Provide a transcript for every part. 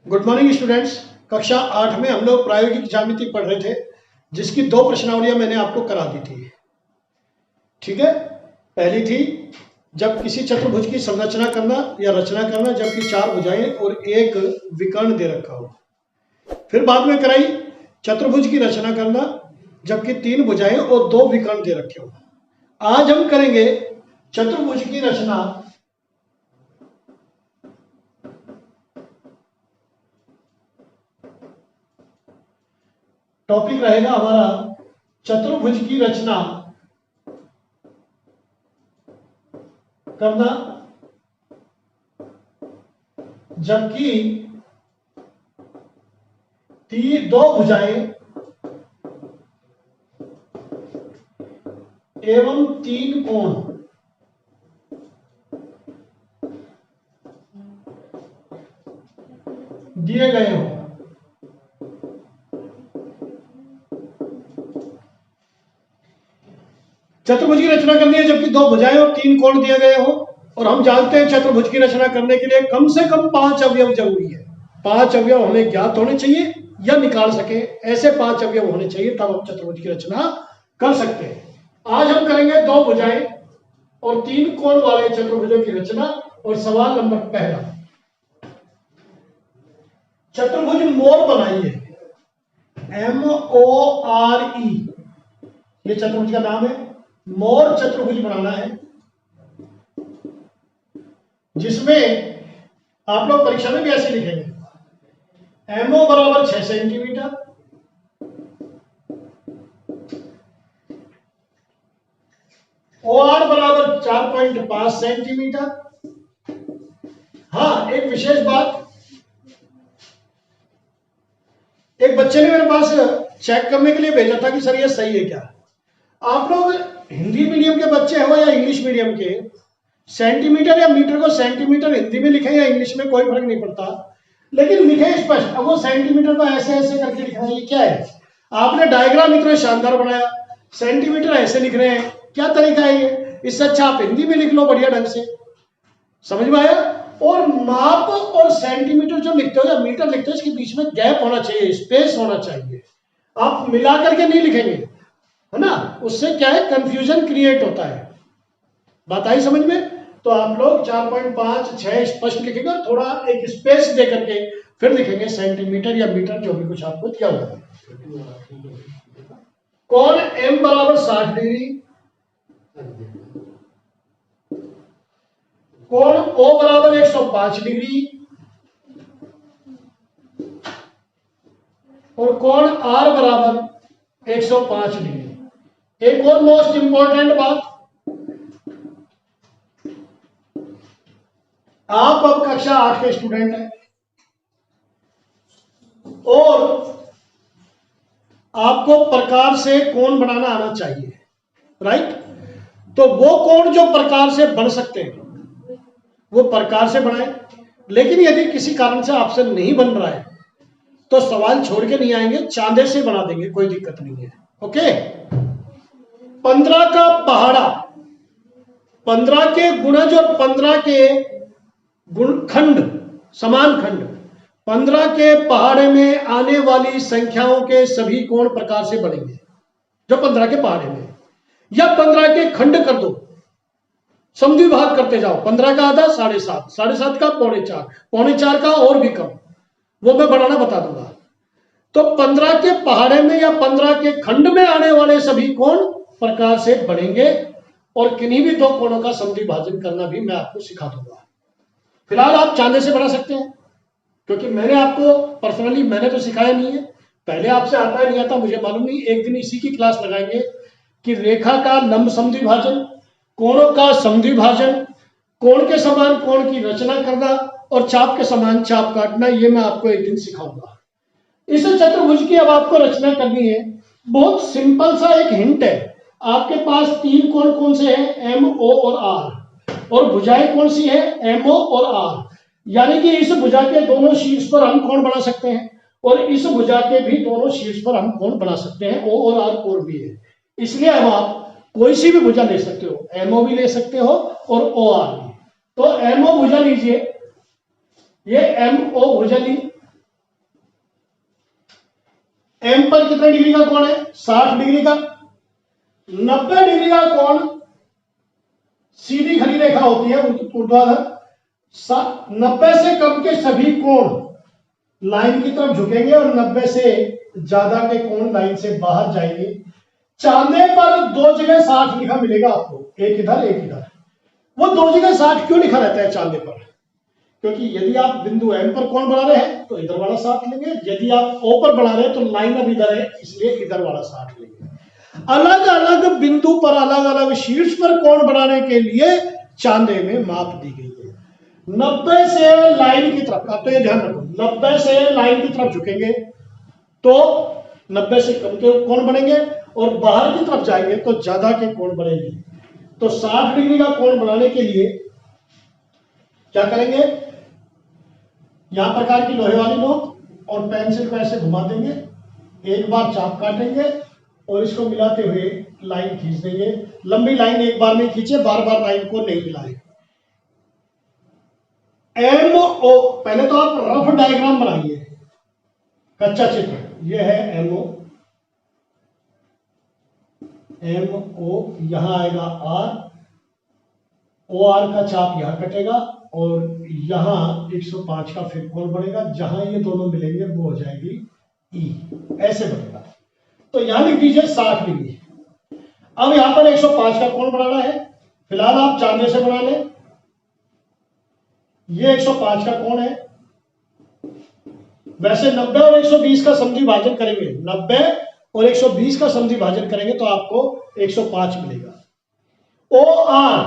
Good morning students. कक्षा 8 में हम लोग प्रायोगिक ज्यामिति पढ़ रहे थे, जिसकी 2 प्रश्नावलियां मैंने आपको करा दी थी। ठीक है, पहली थी जब किसी चतुर्भुज की संरचना करना या रचना करना जबकि 4 भुजाएं और एक विकर्ण दे रखा हो। फिर बाद में कराई चतुर्भुज की रचना करना जबकि 3 भुजाएं और 2 विकर्ण दे रखे हो। आज हम करेंगे चतुर्भुज की रचना टॉपिक रहेगा हमारा चतुर्भुज की रचना करना जबकि 2 भुजाएं एवं 3 कोण दिए गए हों। चतुर्भुज की रचना करनी है जबकि 2 भुजाएं और 3 कोण दिए गए हो। और हम जानते हैं चतुर्भुज की रचना करने के लिए कम से कम 5 अवयव जरूरी है। 5 अवयव हमें ज्ञात होने चाहिए या निकाल सके, ऐसे 5 अवयव होने चाहिए, तब हम चतुर्भुज की रचना कर सकते हैं। आज हम करेंगे 2 भुजाएं और 3 कोण वाले चतुर्भुजों की रचना। और सवाल नंबर पहला, चतुर्भुज मोर बनाइए। MORE, ये चतुर्भुज का नाम है। मोर चतुर्भुज बनाना है जिसमें आप लोग परीक्षा में भी ऐसे लिखेंगे, MO बराबर 6 सेंटीमीटर, OR बराबर 4.5 सेंटीमीटर। हाँ, एक विशेष बात, एक बच्चे ने मेरे पास चेक करने के लिए भेजा था कि सर ये सही है क्या। आप लोग हिंदी मीडियम के बच्चे हो या इंग्लिश मीडियम के, सेंटीमीटर या मीटर को सेंटीमीटर हिंदी में लिखें या इंग्लिश में, कोई फर्क नहीं पड़ता, लेकिन लिखें स्पष्ट। अब वो सेंटीमीटर को ऐसे ऐसे करके लिखना है, ये क्या है? आपने डायग्राम इतना शानदार बनाया, सेंटीमीटर ऐसे लिख रहे हैं, क्या तरीका है ये? इससे अच्छा आप हिंदी में लिख लो बढ़िया ढंग से। समझ में आया? और माप और सेंटीमीटर जो लिखते हो या मीटर लिखते हो, इसके बीच में गैप होना चाहिए, स्पेस होना चाहिए। आप मिला करके नहीं लिखेंगे, है ना, उससे क्या है, कंफ्यूजन क्रिएट होता है। बात आई समझ में? तो आप लोग 4.5 6 स्पष्ट लिखेंगे और थोड़ा एक स्पेस दे करके फिर लिखेंगे सेंटीमीटर या मीटर, जो भी कुछ आपको दिया होगा। कोण M बराबर 60 डिग्री, कोण O बराबर 105 डिग्री और कोण R बराबर 105 डिग्री। एक और मोस्ट इंपॉर्टेंट बात, आप अब कक्षा 8 के स्टूडेंट हैं और आपको प्रकार से कोण बनाना आना चाहिए, राइट? तो वो कोण जो प्रकार से बन सकते हैं वो प्रकार से बनाए, लेकिन यदि किसी कारण से आपसे नहीं बन रहा है तो सवाल छोड़ के नहीं आएंगे, चांदे से बना देंगे, कोई दिक्कत नहीं है। ओके, 15 का पहाड़ा, 15 के गुणज और 15 के गुणखंड, समान खंड, 15 के पहाड़े में आने वाली संख्याओं के सभी कोण प्रकार से बनेंगे जो 15 के पहाड़े में, या 15 के खंड कर दो, समद्वि भाग करते जाओ, 15 का आधा 7.5, 7.5 का 4.25, 4.25 का और भी कम, वो मैं बनाना बता दूंगा। तो 15 के पहाड़े में या 15 के खंड में आने वाले सभी कोण प्रकार से बनेंगे और किन्हीं भी 2 कोणों का समद्वि भाजन करना भी मैं आपको सिखा दूंगा। फिलहाल आप चांदे से बना सकते हैं, क्योंकि मैंने आपको पर्सनली मैंने तो सिखाया नहीं है, पहले आपसे आता है नहीं आता मुझे मालूम नहीं। एक दिन इसी की क्लास लगाएंगे कि रेखा का लंब समद्वि भाजन, कोणों का समद्वि भाजन, कोण के समान कोण की रचना करना और चाप के समान चाप काटना, ये मैं आपको एक दिन सिखाऊंगा। इस चतुर्भुज की अब आपको रचना करनी है। बहुत सिंपल सा एक हिंट है, आपके पास 3 कोण कौन से हैं, MO और R, और भुजाएं कौन सी है, MO और R। यानी कि इस भुजा के दोनों शीर्ष पर हम कोण बना सकते हैं और इस भुजा के भी दोनों शीर्ष पर हम कोण बना सकते हैं, O और R कोण भी है। इसलिए अब आप कोई सी भी भुजा ले सकते हो, MO भी ले सकते हो और OR भी। तो MO भुजा लीजिए, ये MO भुजा ली, एम पर कितने डिग्री का कोण है? 60 डिग्री का। 90 डिग्री का कोण सीधी खड़ी रेखा होती है ऊर्ध्वाधर। 90 से कम के सभी कोण लाइन की तरफ झुकेंगे और 90 से ज्यादा के कोण लाइन से बाहर जाएंगे। चांदे पर दो जगह 60 लिखा मिलेगा आपको, एक इधर एक इधर। वो दो जगह 60 क्यों लिखा रहता है चांदे पर? क्योंकि यदि आप बिंदु एम पर कोण बना रहे हैं तो इधर वाला 60 लेंगे, यदि आप ओ पर बना रहे हैं तो लाइन अब इधर है इसलिए इधर वाला 60 लेंगे। अलग अलग बिंदु पर अलग अलग शीर्ष पर कोण बनाने के लिए चांदे में माप दी गई है। 90 से लाइन की तरफ, आप तो ये ध्यान रखो, 90 से लाइन की तरफ झुकेंगे तो 90 से कम के कोण बनेंगे और बाहर की तरफ जाएंगे तो ज्यादा के कोण बनेंगे। तो 60 डिग्री का कोण बनाने के लिए क्या करेंगे? यहां प्रकार की लोहे वाली नोक और पेंसिल को ऐसे घुमा देंगे, एक बार चाप काटेंगे और इसको मिलाते हुए लाइन खींच देंगे। लंबी लाइन एक बार में खींचे, बार बार लाइन को नहीं मिलाए। एम ओ, पहले तो आप रफ डायग्राम बनाइए, कच्चा चित्र। यह है एम ओ, यहां आएगा आर, ओ आर का चाप यहां कटेगा और यहां 105 का फिर कोण बनेगा। जहां ये दोनों मिलेंगे वो हो जाएगी ई, ऐसे बनेगा। तो यहां लिख दीजिए 60 डिग्री। अब यहां पर 105 का कोण बनाना है, फिलहाल आप चांदे से बना लें। ये 105 का कोण है। वैसे 90 और 120 का समद्वि भाजन करेंगे, 90 और 120 का समद्वि भाजन करेंगे तो आपको 105 मिलेगा। ओ आर,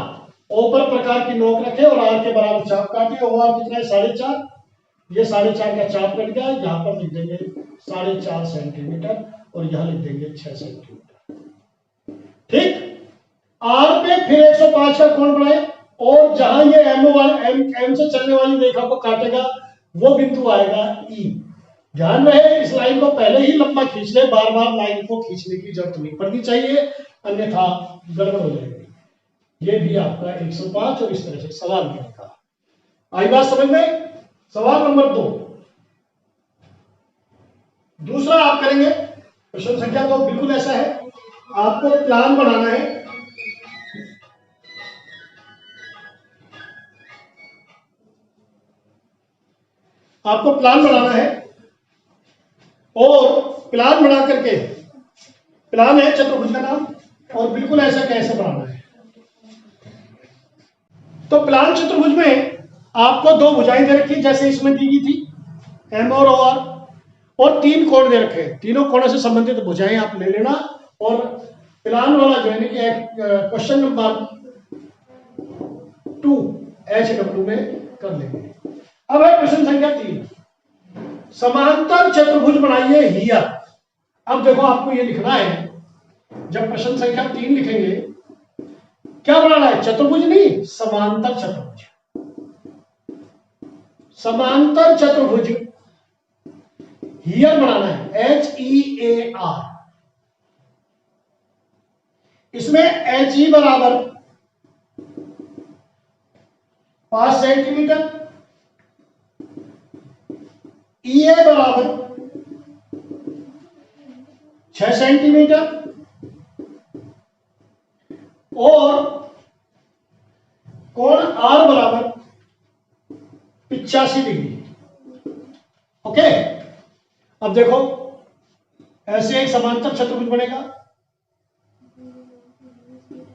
ओ पर प्रकार की नोक रखे और आर के बराबर चाप काटे। ओ आर कितना है? 4.5। ये 4.5 का चाप कट गया, यहां पर लिख देंगे 4.5 सेंटीमीटर और यहां लिख देंगे 6 सेंटीमीटर। ठीक। आर पे फिर 105 का कोण बनाए और जहां ये एम से चलने वाली रेखा को काटेगा वो बिंदु आएगा ई। ध्यान रहे इस लाइन को पहले ही लंबा खींच ले, बार बार लाइन को खींचने की जरूरत नहीं पड़नी चाहिए, अन्यथा गड़बड़ हो जाएगी। ये भी आपका 105 और इस तरह से सवाल बनेगा। आई बात समझ में? सवाल नंबर 2। दूसरा आप करेंगे प्रश्न संख्या 2 बिल्कुल ऐसा है। आपको प्लान बनाना है। आपको प्लान बनाना है और प्लान बना करके, प्लान है चतुर्भुज का नाम, और बिल्कुल ऐसा कैसे बनाना है। तो प्लान चतुर्भुज में आपको दो भुजाएं दे रखी जैसे इसमें दी गई थी, एम और ओ आर, और 3 कोण दे रखे हैं। तीनों कोणों से संबंधित भुजाएं आप ले लेना और प्लान वाला जो है क्वेश्चन नंबर 2 HW में कर लेंगे। अब है प्रश्न संख्या 3, समांतर चतुर्भुज बनाइए हियर। अब देखो आपको ये लिखना है, जब प्रश्न संख्या 3 लिखेंगे क्या बनाना है? चतुर्भुज नहीं, समांतर चतुर्भुज। समांतर चतुर्भुज हियर बनाना है, HEAR। इसमें HE बराबर 5 सेंटीमीटर, EA बराबर 6 सेंटीमीटर और कोण R बराबर 85 डिग्री। ओके। अब देखो ऐसे एक समांतर चतुर्भुज बनेगा,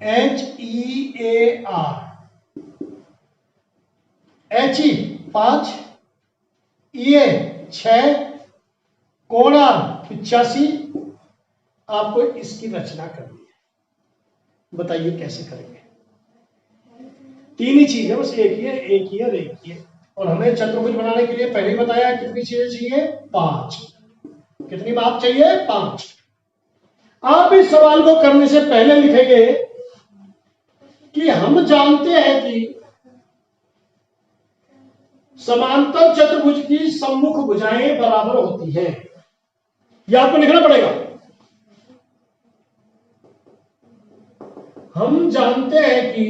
HEAR। HE 5, EA 6, कोण R 85। आपको इसकी रचना करनी है, बताइए कैसे करेंगे? 3 ही चीज है, बस एक ही है, एक ही है और एक ही है। और हमें चतुर्भुज बनाने के लिए पहले ही बताया कितनी चीजें चाहिए? 5। कितनी माप चाहिए? 5। आप इस सवाल को करने से पहले लिखेंगे कि हम जानते हैं कि समांतर चतुर्भुज की सम्मुख भुजाएं बराबर होती हैं। यह आपको लिखना पड़ेगा। हम जानते हैं कि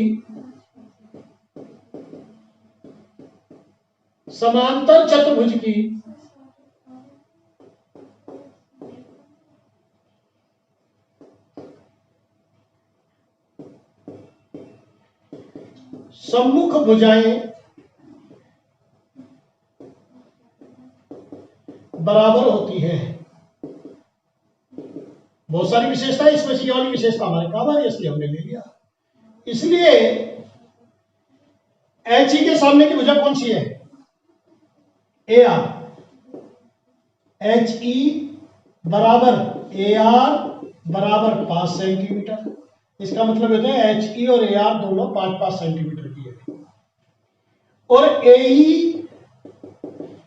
समांतर चतुर्भुज की सम्मुख भुजाएं बराबर होती है। बहुत सारी विशेषता, इसमें से ये वाली विशेषता हमारे काम आ रही है, इसलिए हमने ले लिया। इसलिए एच ई के सामने की भुजा कौन सी है? A R. एच ई बराबर ए आर बराबर 5 सेंटीमीटर। इसका मतलब होता है एच ई और ए आर दोनों 5-5 सेंटीमीटर की है। और ए ई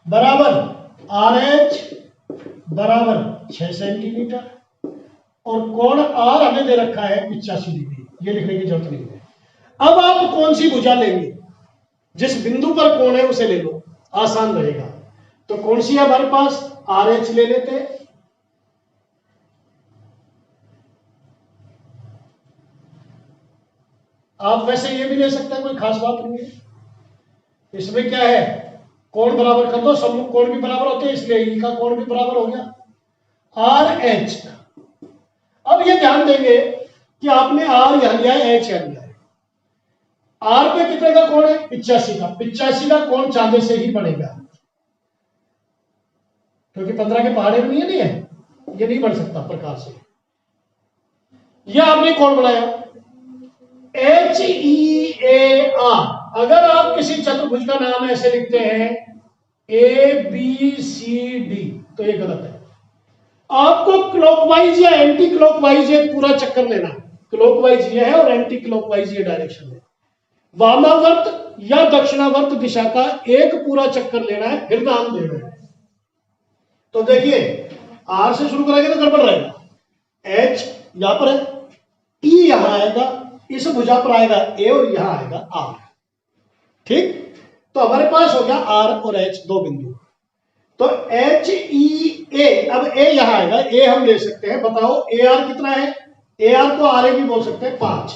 बराबर आर एच बराबर 6 सेंटीमीटर। और कोण आर हमें दे रखा है 85 डिग्री, ये लिखने की जरूरत नहीं है। अब आप कौन सी भुजा लेंगे? जिस बिंदु पर कोण है उसे ले लो, आसान रहेगा। तो कौन सी है हमारे पास? आर एच ले लेते हैं। आप वैसे ये भी ले सकते हैं, कोई खास बात नहीं है। इसमें क्या है, कोण बराबर कर दो, सम्मुख कोण भी बराबर होते हैं, इसलिए ई का कोण भी बराबर हो गया आर एच। अब ये ध्यान देंगे कि आपने आर यहां लिया है, एच यहां लिया है। आर पे कितने का कोण है? 85 का। 85 का कोण चांदे से ही बनेगा, क्योंकि 15 के पहाड़े में नहीं है, ये नहीं बन सकता प्रकार से। यह आपने कोण बनाया एच ई ए आर। अगर आप किसी चतुर्भुज का नाम ऐसे लिखते हैं ए बी सी डी, तो ये गलत है। आपको क्लॉकवाइज या एंटी क्लॉकवाइज एक पूरा चक्कर लेना है। क्लॉकवाइज ये है और एंटी क्लॉकवाइज ये डायरेक्शन है। वामावर्त या दक्षिणावर्त दिशा का एक पूरा चक्कर लेना है, फिर नाम देना है। तो देखिए, आर से शुरू करेंगे तो गड़बड़ रहेगा। एच यहां पर है, ई यहां आएगा, इस भुजा पर आएगा ए और यहां आएगा आर। ठीक, तो हमारे पास हो गया आर और एच दो बिंदु। तो एच ई ए, अब ए यहां आएगा, ए हम ले सकते हैं। बताओ ए आर कितना है? ए आर को आर ए भी बोल सकते हैं, 5।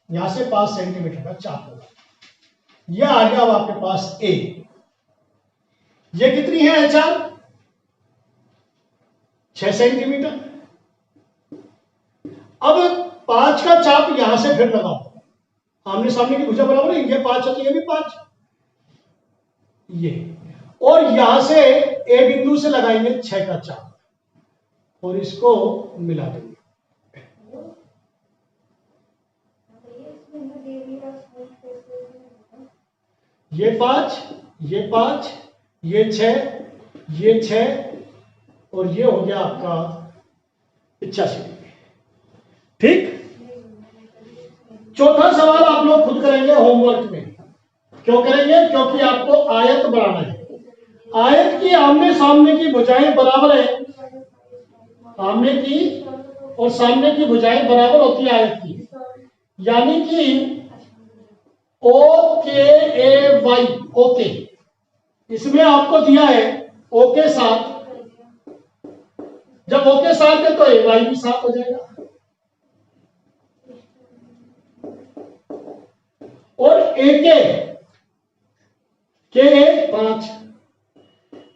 यहां से 5 सेंटीमीटर का चाप होगा। यह आ गया अब आपके पास ए। ये कितनी है एच आर? 6 सेंटीमीटर। अब 5 का चाप यहां से फिर लगाओ, आमने सामने की भुजा बराबर है, ये 5 है तो ये भी 5, ये। और यहां से ए बिंदु से लगाएंगे 6 का चाप और इसको मिला देंगे। ये 5, ये 5, ये 6, ये 6 और ये हो गया आपका 85 डिग्री। ठीक, चौथा सवाल आप लोग खुद करेंगे होमवर्क में। क्यों करेंगे? क्योंकि आपको आयत बनाना है। आयत की आमने सामने की भुजाएं बराबर है, आमने की और सामने की भुजाएं बराबर होती है आयत की। यानी कि ओ के ए वाई, ओके, इसमें आपको दिया है ओ के साथ। जब ओ के साथ है तो ए वाई भी साथ हो जाएगा। और ए के 5,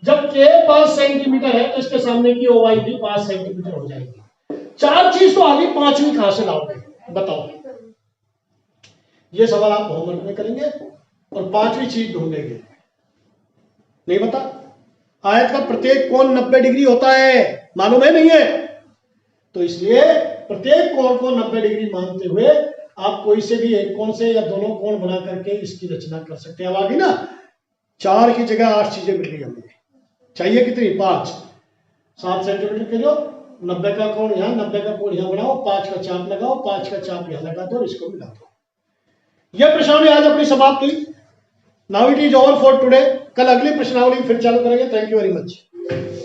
जब के 5 सेंटीमीटर है तो इसके सामने की ओ वाई भी 5 सेंटीमीटर हो जाएगी। 4 चीज तो आ गई, 5वीं कहां से लाओगे बताओ? ये सवाल आप होमवर्क में करेंगे और 5वीं चीज ढूंढेंगे। नहीं बता, आयत का प्रत्येक कोण 90 डिग्री होता है, मालूम है नहीं है? तो इसलिए प्रत्येक कोण को 90 डिग्री मानते हुए आप कोई से भी एक कोण से या दोनों कोण बना करके इसकी रचना कर सकते हैं। अब आगे ना 4 की जगह 8 चीजें मिल रही हमें। चाहिए कितनी? 5। 7 सेंटीमीटर के जो 90 का कोण यहां, 90 का कोण यहां बनाओ, 5 का चाप लगाओ, 5 का चाप यहां लगा दो और इसको मिला दो। यह प्रश्नावली आज अपनी समाप्त हुई। Now it is over for today. कल अगली प्रश्नावली फिर चालू करेंगे। Thank you very much.